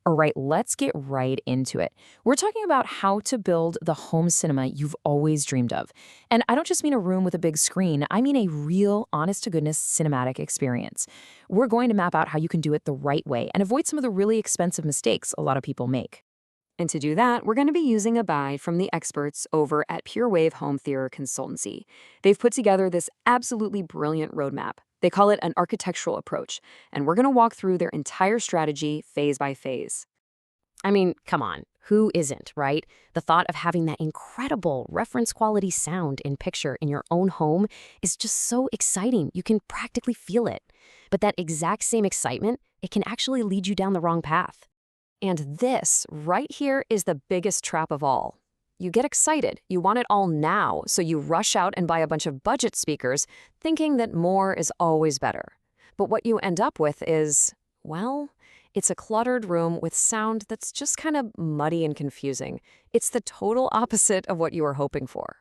All right, let's get right into it. We're talking about how to build the home cinema you've always dreamed of. And I don't just mean a room with a big screen, I mean a real, honest to goodness cinematic experience. We're going to map out how you can do it the right way and avoid some of the really expensive mistakes a lot of people make. And to do that, we're going to be using a guide from the experts over at PureWave Home Theater Consultancy. They've put together this absolutely brilliant roadmap. They call it an architectural approach, and we're going to walk through their entire strategy phase by phase. I mean, come on, who isn't, right? The thought of having that incredible reference quality sound in picture in your own home is just so exciting. You can practically feel it. But that exact same excitement, it can actually lead you down the wrong path. And this right here is the biggest trap of all. You get excited, you want it all now, so you rush out and buy a bunch of budget speakers, thinking that more is always better. But what you end up with is, well, it's a cluttered room with sound that's just kind of muddy and confusing. It's the total opposite of what you were hoping for.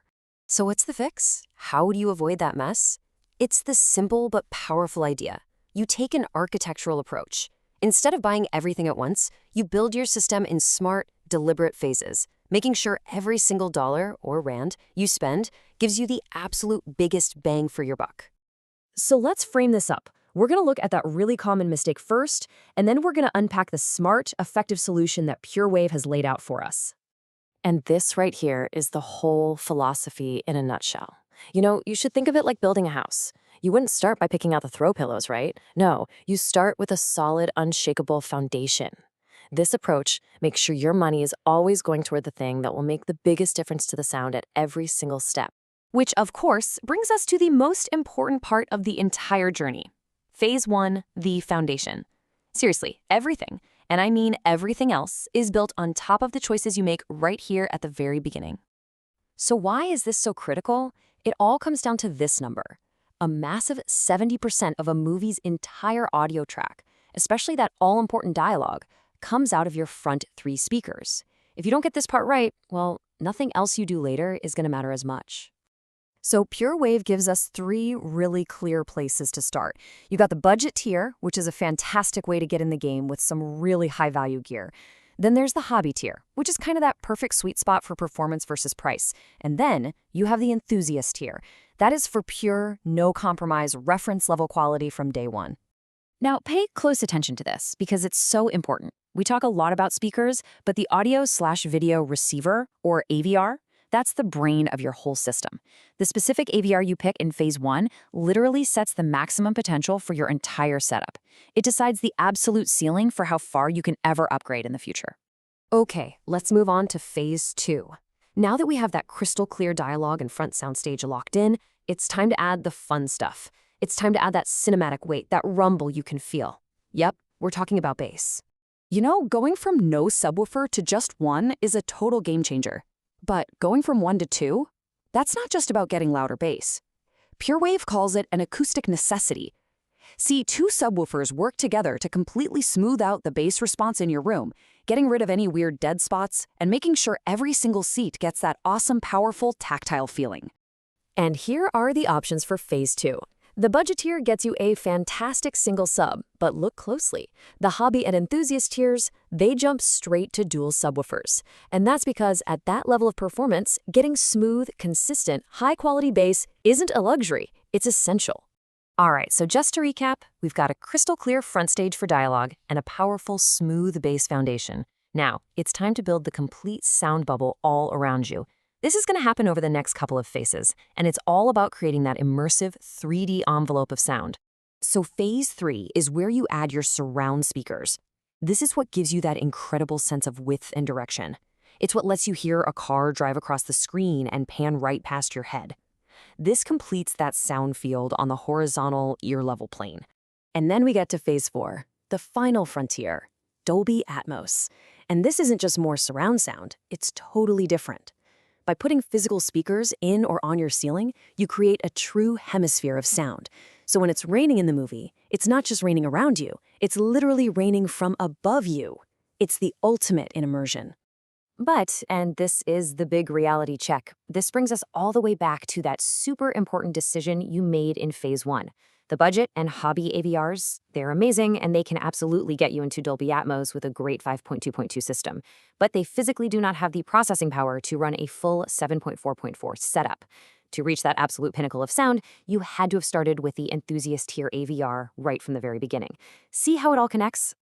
So what's the fix? How do you avoid that mess? It's the simple but powerful idea. You take an architectural approach. Instead of buying everything at once, you build your system in smart, deliberate phases, making sure every single dollar or rand you spend gives you the absolute biggest bang for your buck. So let's frame this up. We're going to look at that really common mistake first, and then we're going to unpack the smart, effective solution that PureWave has laid out for us. And this right here is the whole philosophy in a nutshell. You know, you should think of it like building a house. You wouldn't start by picking out the throw pillows, right? No, you start with a solid, unshakable foundation. This approach makes sure your money is always going toward the thing that will make the biggest difference to the sound at every single step. Which, of course, brings us to the most important part of the entire journey. Phase 1, the foundation. Seriously, everything, and I mean everything else, is built on top of the choices you make right here at the very beginning. So why is this so critical? It all comes down to this number. A massive 70% of a movie's entire audio track, especially that all-important dialogue, comes out of your front 3 speakers. If you don't get this part right, well, nothing else you do later is going to matter as much. So PureWave gives us 3 really clear places to start. You got the budget tier, which is a fantastic way to get in the game with some really high-value gear. Then there's the hobby tier, which is kind of that perfect sweet spot for performance versus price. And then you have the enthusiast tier. That is for pure, no-compromise, reference-level quality from day one. Now, pay close attention to this because it's so important. We talk a lot about speakers, but the audio/video receiver, or AVR, that's the brain of your whole system. The specific AVR you pick in phase 1 literally sets the maximum potential for your entire setup. It decides the absolute ceiling for how far you can ever upgrade in the future. Okay, let's move on to phase 2. Now that we have that crystal clear dialogue and front soundstage locked in, it's time to add the fun stuff. It's time to add that cinematic weight, that rumble you can feel. Yep, we're talking about bass. You know, going from no subwoofer to just one is a total game changer. But going from 1 to 2, that's not just about getting louder bass. PureWave calls it an acoustic necessity. See, 2 subwoofers work together to completely smooth out the bass response in your room, getting rid of any weird dead spots and making sure every single seat gets that awesome, powerful, tactile feeling. And here are the options for phase 2. The budget tier gets you a fantastic single sub, but look closely. The hobby and enthusiast tiers, they jump straight to dual subwoofers. And that's because at that level of performance, getting smooth, consistent, high-quality bass isn't a luxury, it's essential. All right, so just to recap, we've got a crystal clear front stage for dialogue and a powerful, smooth bass foundation. Now, it's time to build the complete sound bubble all around you. This is going to happen over the next couple of phases, and it's all about creating that immersive 3D envelope of sound. So phase 3 is where you add your surround speakers. This is what gives you that incredible sense of width and direction. It's what lets you hear a car drive across the screen and pan right past your head. This completes that sound field on the horizontal ear-level plane. And then we get to phase 4, the final frontier, Dolby Atmos. And this isn't just more surround sound, it's totally different. By putting physical speakers in or on your ceiling, you create a true hemisphere of sound. So when it's raining in the movie, it's not just raining around you, it's literally raining from above you. It's the ultimate in immersion. But, and this is the big reality check, this brings us all the way back to that super important decision you made in phase 1. The budget and hobby AVRs, they're amazing and they can absolutely get you into Dolby Atmos with a great 5.2.2 system, but they physically do not have the processing power to run a full 7.4.4 setup. To reach that absolute pinnacle of sound, you had to have started with the enthusiast tier AVR right from the very beginning. See how it all connects?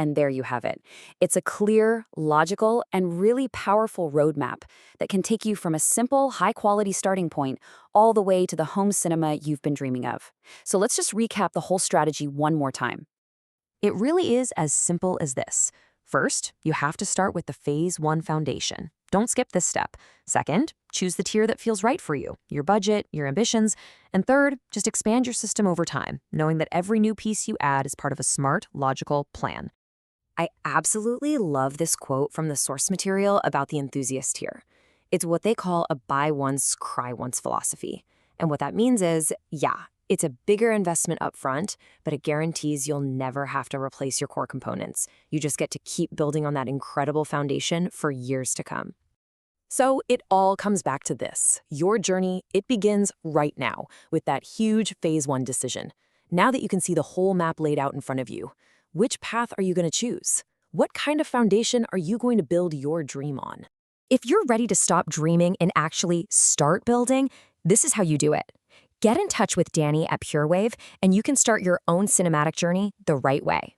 And there you have it. It's a clear, logical, and really powerful roadmap that can take you from a simple, high-quality starting point all the way to the home cinema you've been dreaming of. So let's just recap the whole strategy one more time. It really is as simple as this. First, you have to start with the Phase 1 foundation. Don't skip this step. Second, choose the tier that feels right for you, your budget, your ambitions. And third, just expand your system over time, knowing that every new piece you add is part of a smart, logical plan. I absolutely love this quote from the source material about the enthusiast tier. It's what they call a buy once, cry once philosophy. And what that means is, yeah, it's a bigger investment up front, but it guarantees you'll never have to replace your core components. You just get to keep building on that incredible foundation for years to come. So it all comes back to this. Your journey, it begins right now with that huge Phase 1 decision. Now that you can see the whole map laid out in front of you, which path are you going to choose? What kind of foundation are you going to build your dream on? If you're ready to stop dreaming and actually start building, this is how you do it. Get in touch with Danny at PureWave, and you can start your own cinematic journey the right way.